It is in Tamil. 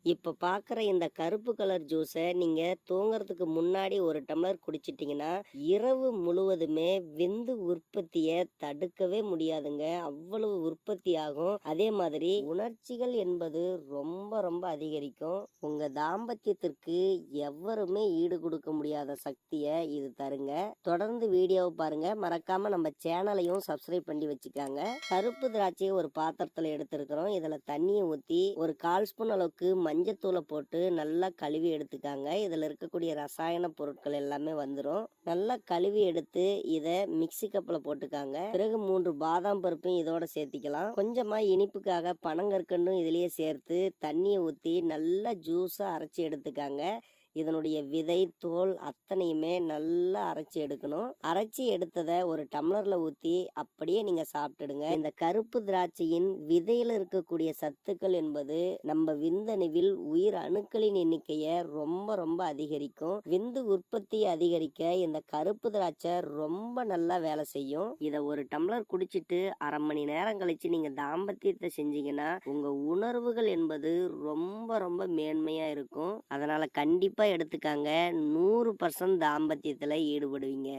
இப்ப பார்க்குற இந்த கருப்பு கலர் ஜூஸை நீங்க தூங்குறதுக்கு முன்னாடி ஒரு டம்ளர் குடிச்சிட்டிங்கன்னா, இரவு முழுவதுமே விந்து உற்பத்திய தடுக்கவே முடியாதுங்க. அவ்வளவு உற்பத்தி ஆகும். அதே மாதிரி உணர்ச்சிகள் என்பது ரொம்ப ரொம்ப அதிகரிக்கும். உங்க தாம்பத்தியத்திற்கு எவருமே ஈடு கொடுக்க முடியாத சக்திய இது தருங்க. தொடர்ந்து வீடியோவை பாருங்க. மறக்காம நம்ம சேனலையும் சப்ஸ்கிரைப் பண்ணி வச்சுக்காங்க. கருப்பு திராட்சையை ஒரு பாத்திரத்துல எடுத்திருக்கிறோம். இதுல தண்ணியை ஊத்தி ஒரு 1/4 ஸ்பூன் அளவுக்கு மஞ்சத்தூளை போட்டு நல்லா கழுவி எடுத்துக்காங்க. இதில் இருக்கக்கூடிய ரசாயன பொருட்கள் எல்லாமே வந்துடும். நல்லா கழுவி எடுத்து இதை மிக்சி கப்பில் போட்டுக்காங்க. பிறகு 3 பாதாம் பருப்பையும் இதோட சேர்த்திக்கலாம். கொஞ்சமா இனிப்புக்காக பனங்கற்கண்டும் இதுலயே சேர்த்து தண்ணியை ஊற்றி நல்லா ஜூஸாக அரைச்சி எடுத்துக்காங்க. இதனுடைய விதை தோல் அத்தனையுமே நல்லா அரைச்சி எடுக்கணும். அரைச்சி எடுத்ததை ஒரு டம்ளர்ல ஊற்றி அப்படியே நீங்க சாப்பிட்டுடுங்க. இந்த கருப்பு திராட்சையின் விதையில இருக்கக்கூடிய சத்துக்கள் என்பது நம்ம விந்தணுவில் உயிர் அணுக்களின் எண்ணிக்கையை ரொம்ப ரொம்ப அதிகரிக்கும். விந்து உற்பத்தி அதிகரிக்க இந்த கருப்பு திராட்சை ரொம்ப நல்லா வேலை செய்யும். இதை ஒரு டம்ளர் குடிச்சிட்டு அரை மணி நேரம் கழிச்சு நீங்க தாம்பத்தியத்தை செஞ்சீங்கன்னா உங்க உணர்வுகள் என்பது ரொம்ப ரொம்ப மேன்மையா இருக்கும். அதனால கண்டிப்பா எடுத்துக்காங்க. 100% தாம்பத்தியத்துல ஈடுபடுவீங்க.